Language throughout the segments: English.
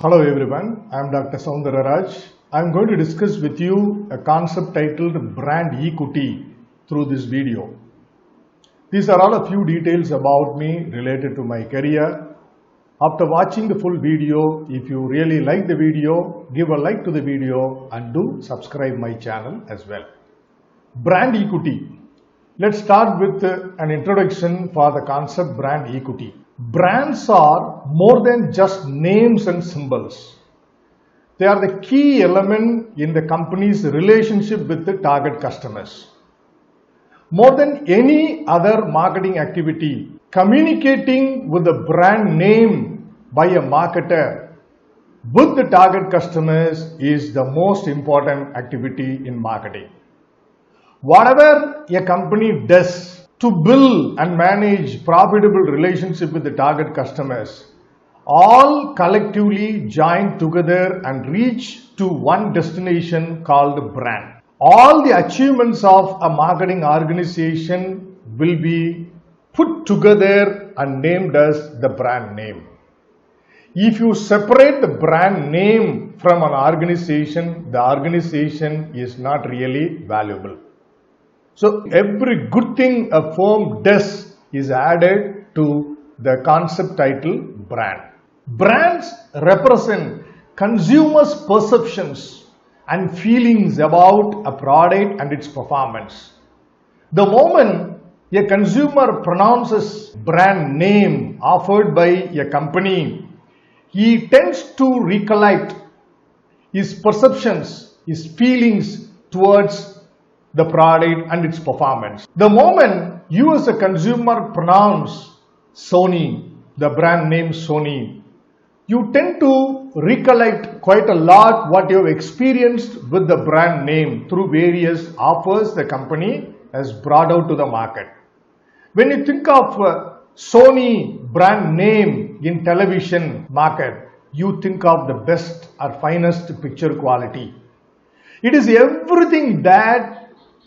Hello everyone, I am Dr. Soundararaj. I am going to discuss with you a concept titled brand equity through this video. These are all a few details about me related to my career. After watching the full video, if you really like the video, give a like to the video and do subscribe my channel as well. Brand equity. Let's start with an introduction for the concept brand equity. Brands are more than just names and symbols. They are the key element in the company's relationship with the target customers. More than any other marketing activity, communicating with the brand name by a marketer with the target customers is the most important activity in marketing. Whatever a company does to build and manage profitable relationship with the target customers, all collectively join together and reach to one destination called brand. All the achievements of a marketing organization will be put together and named as the brand name. If you separate the brand name from an organization, the organization is not really valuable. So every good thing a firm does is added to the concept title brand. Brands represent consumers' perceptions and feelings about a product and its performance. The moment a consumer pronounces brand name offered by a company, he tends to recollect his perceptions, his feelings towards the product and its performance. The moment you as a consumer pronounce Sony, the brand name Sony, you tend to recollect quite a lot what you have experienced with the brand name through various offers the company has brought out to the market. When you think of Sony brand name in television market, you think of the best or finest picture quality. It is everything that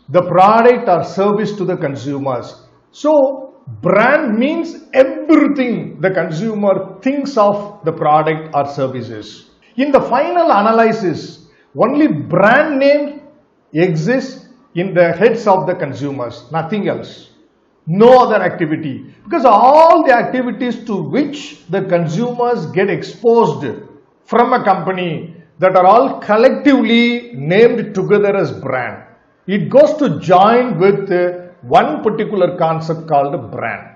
the product or service to the consumers. So brand means everything the consumer thinks of the product or services. In the final analysis, only brand name exists in the heads of the consumers, nothing else. No other activity. Because all the activities to which the consumers get exposed from a company that are all collectively named together as brand. It goes to join with one particular concept called brand.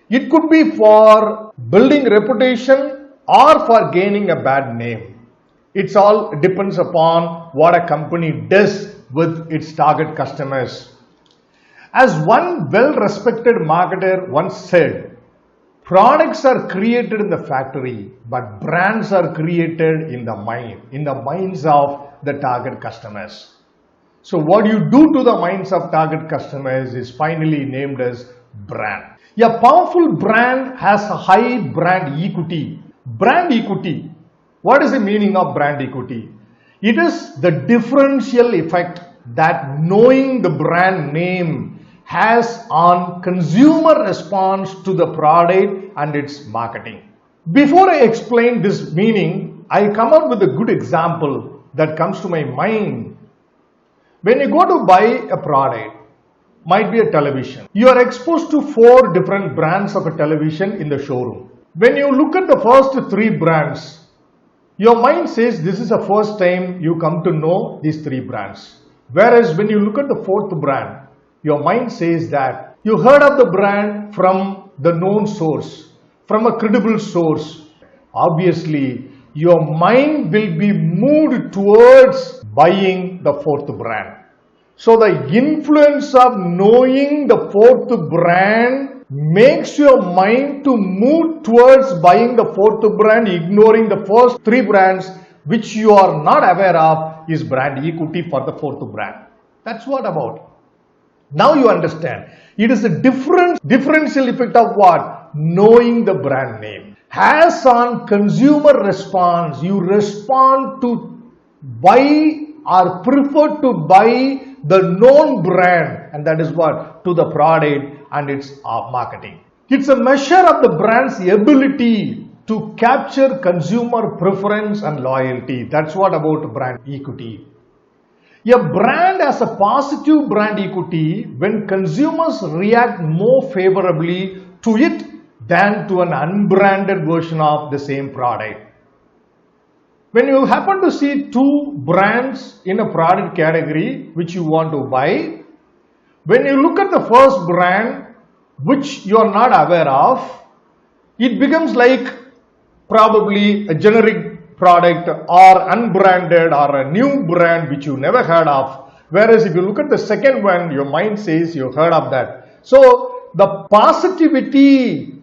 It could be for building reputation or for gaining a bad name. It all depends upon what a company does with its target customers. As one well-respected marketer once said, products are created in the factory, but brands are created in the minds of the target customers. So what you do to the minds of target customers is finally named as brand. A powerful brand has a high brand equity. Brand equity. What is the meaning of brand equity? It is the differential effect that knowing the brand name has on consumer response to the product and its marketing. Before I explain this meaning, I come up with a good example that comes to my mind. When you go to buy a product, might be a television, you are exposed to 4 different brands of a television in the showroom. When you look at the first 3 brands, your mind says this is the first time you come to know these 3 brands. Whereas when you look at the 4th brand, your mind says that you heard of the brand from the known source, from a credible source. Obviously, your mind will be moved towards buying the 4th brand. So the influence of knowing the 4th brand makes your mind to move towards buying the 4th brand, ignoring the first 3 brands which you are not aware of is brand equity for the 4th brand. That's what about. Now you understand. It is a differential effect of what? Knowing the brand name. Has on consumer response, you respond to buy or prefer to buy the known brand, and that is what? To the product and its marketing. It's a measure of the brand's ability to capture consumer preference and loyalty. That's what about brand equity. A brand has a positive brand equity when consumers react more favorably to it than to an unbranded version of the same product. When you happen to see two brands in a product category which you want to buy, when you look at the first brand which you are not aware of, it becomes like probably a generic product or unbranded or a new brand which you never heard of. Whereas if you look at the second one, your mind says you heard of that. So the positivity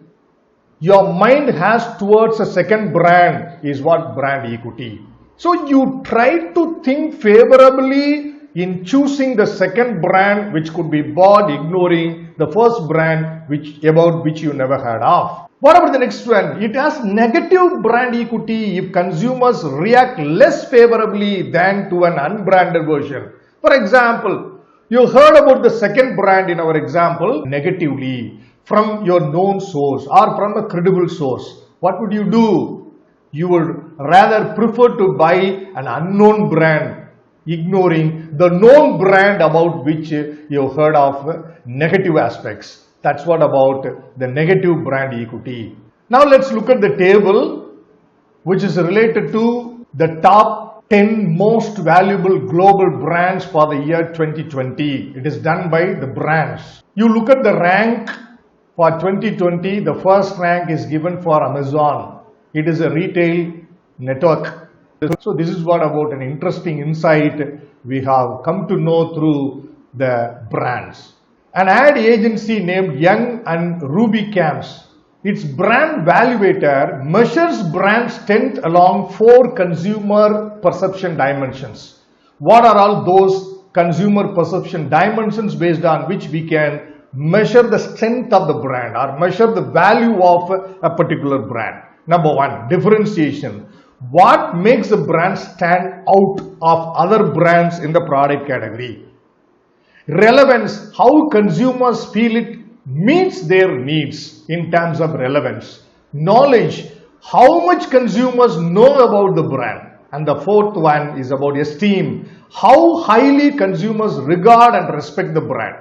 your mind has towards a second brand is what brand equity. So you try to think favorably in choosing the second brand which could be bought, ignoring the first brand about which you never heard of. What about the next one? It has negative brand equity if consumers react less favorably than to an unbranded version. For example, you heard about the second brand in our example negatively from your known source or from a credible source. What would you do? You would rather prefer to buy an unknown brand, ignoring the known brand about which you heard of negative aspects. That's what about the negative brand equity. Now let's look at the table which is related to the top 10 most valuable global brands for the year 2020. It is done by the brands. You look at the rank for 2020, the first rank is given for Amazon. It is a retail network. So this is what about an interesting insight we have come to know through the brands. An ad agency named Young and Ruby Camps, its brand valuator measures brand strength along 4 consumer perception dimensions. What are all those consumer perception dimensions based on which we can measure the strength of the brand or measure the value of a particular brand? Number 1, differentiation. What makes a brand stand out of other brands in the product category? Relevance, how consumers feel it meets their needs in terms of relevance. Knowledge, how much consumers know about the brand. And the fourth one is about esteem, how highly consumers regard and respect the brand.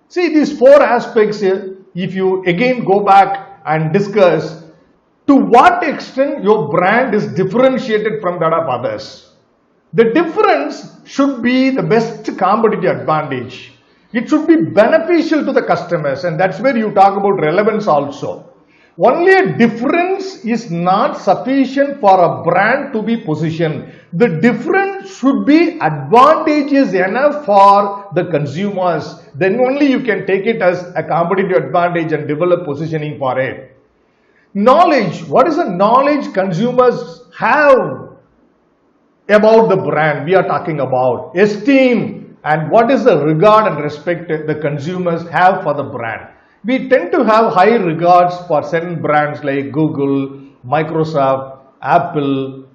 See, these 4 aspects, if you again go back and discuss to what extent your brand is differentiated from that of others. The difference should be the best competitive advantage. It should be beneficial to the customers, and that's where you talk about relevance also. Only a difference is not sufficient for a brand to be positioned. The difference should be advantageous enough for the consumers. Then only you can take it as a competitive advantage and develop positioning for it. Knowledge. What is the knowledge consumers have about the brand we are talking about? Esteem. And what is the regard and respect the consumers have for the brand? We tend to have high regards for certain brands like Google, Microsoft, Apple,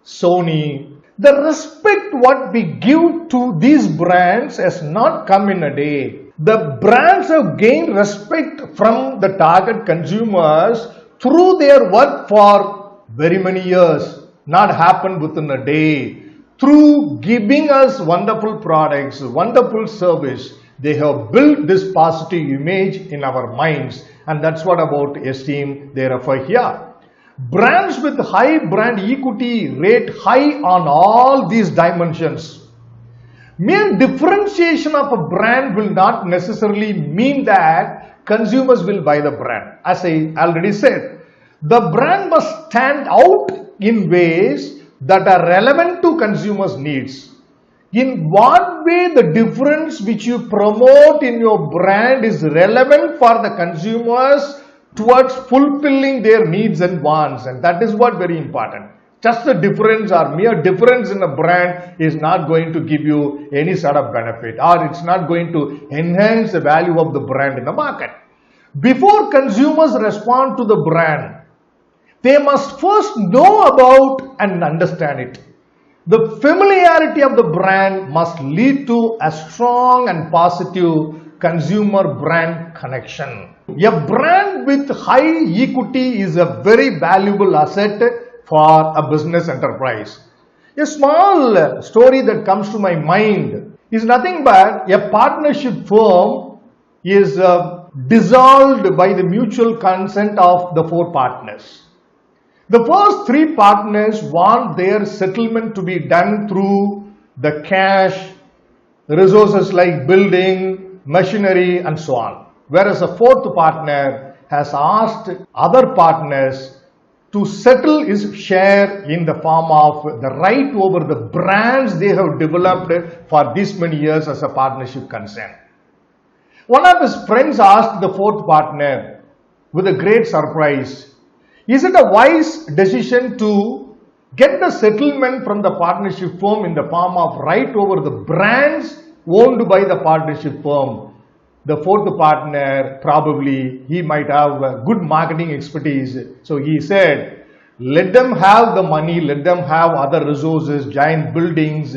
Sony. The respect what we give to these brands has not come in a day. The brands have gained respect from the target consumers through their work for very many years, not happened within a day. Through giving us wonderful products, wonderful service, they have built this positive image in our minds, and that's what about esteem they refer here. Brands with high brand equity rate high on all these dimensions. Mere differentiation of a brand will not necessarily mean that consumers will buy the brand. As I already said, the brand must stand out in ways that are relevant to consumers' needs. In what way the difference which you promote in your brand is relevant for the consumers towards fulfilling their needs and wants, and that is what very important. Just a difference or mere difference in a brand is not going to give you any sort of benefit, or it's not going to enhance the value of the brand in the market. Before consumers respond to the brand, they must first know about and understand it. The familiarity of the brand must lead to a strong and positive consumer brand connection. A brand with high equity is a very valuable asset for a business enterprise. A small story that comes to my mind is nothing but a partnership firm is dissolved by the mutual consent of the 4 partners. The first 3 partners want their settlement to be done through the cash, resources like building, machinery and so on. Whereas the 4th partner has asked other partners to settle his share in the form of the right over the brands they have developed for this many years as a partnership concern. One of his friends asked the 4th partner with a great surprise, is it a wise decision to get the settlement from the partnership firm in the form of right over the brands owned by the partnership firm? The 4th partner, probably he might have good marketing expertise. So he said, let them have the money, let them have other resources, giant buildings,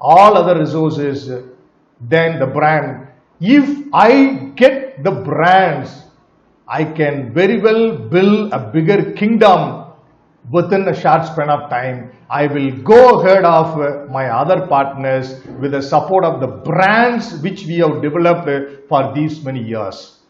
all other resources, then the brand. If I get the brands, I can very well build a bigger kingdom within a short span of time. I will go ahead of my other partners with the support of the brands which we have developed for these many years.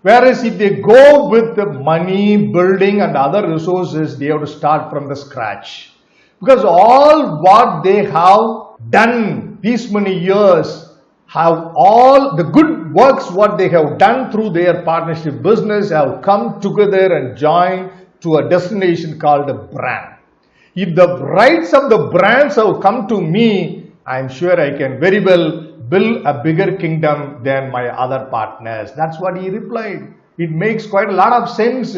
Whereas if they go with the money, building and other resources, they have to start from the scratch. Because all what they have done these many years, have all the good works what they have done through their partnership business have come together and joined to a destination called a brand. If the rights of the brands have come to me, I am sure I can very well build a bigger kingdom than my other partners. That's what he replied. It makes quite a lot of sense.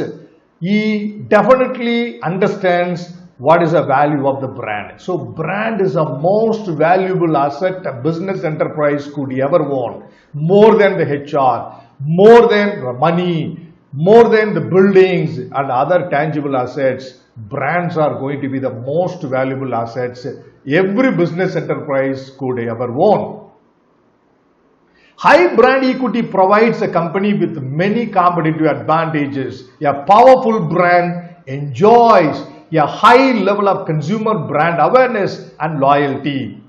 He definitely understands what is the value of the brand. So brand is the most valuable asset a business enterprise could ever own. More than the HR, more than the money, more than the buildings and other tangible assets, brands are going to be the most valuable assets every business enterprise could ever own. High brand equity provides a company with many competitive advantages. A powerful brand enjoys a high level of consumer brand awareness and loyalty.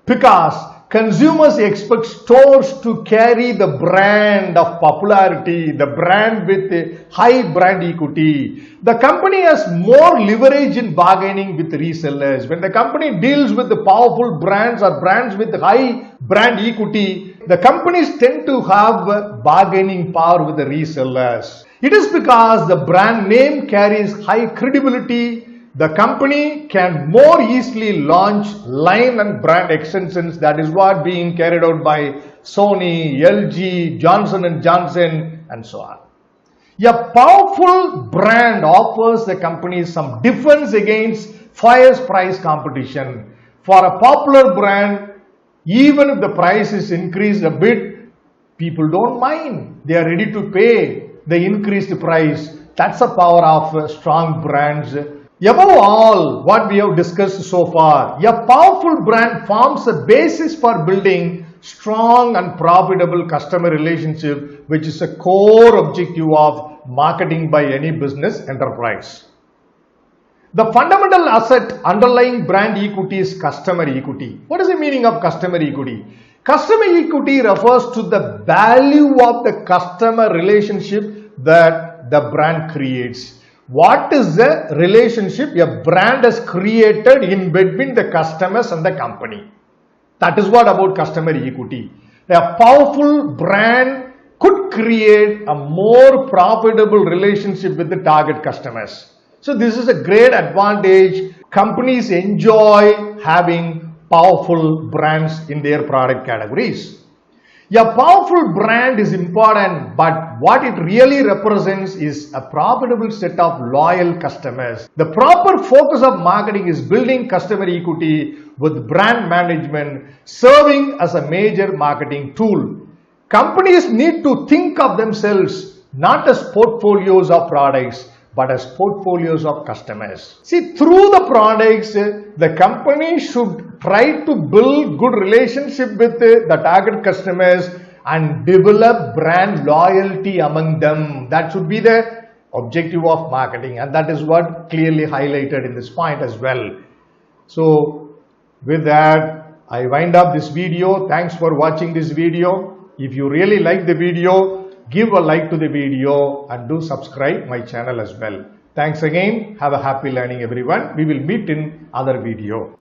Because consumers expect stores to carry the brand of popularity, the brand with high brand equity. The company has more leverage in bargaining with resellers. When the company deals with the powerful brands or brands with high brand equity, the companies tend to have bargaining power with the resellers. It is because the brand name carries high credibility. The company can more easily launch line and brand extensions. That is what being carried out by Sony, LG, Johnson & Johnson and so on. A powerful brand offers the company some defense against fierce price competition. For a popular brand, even if the price is increased a bit, people don't mind. They are ready to pay the increased price. That's the power of strong brands. Above all, what we have discussed so far, a powerful brand forms a basis for building strong and profitable customer relationship, which is a core objective of marketing by any business enterprise. The fundamental asset underlying brand equity is customer equity. What is the meaning of customer equity? Customer equity refers to the value of the customer relationship that the brand creates. What is the relationship a brand has created in between the customers and the company? That is what about customer equity. A powerful brand could create a more profitable relationship with the target customers. So this is a great advantage. Companies enjoy having powerful brands in their product categories. A powerful brand is important, but what it really represents is a profitable set of loyal customers. The proper focus of marketing is building customer equity with brand management serving as a major marketing tool. Companies need to think of themselves not as portfolios of products, but as portfolios of customers. See, through the products, the company should try to build good relationship with the target customers and develop brand loyalty among them. That should be the objective of marketing, and that is what clearly highlighted in this point as well. So with that, I wind up this video. Thanks for watching this video. If you really like the video, give a like to the video and do subscribe my channel as well. Thanks again. Have a happy learning everyone. We will meet in other video.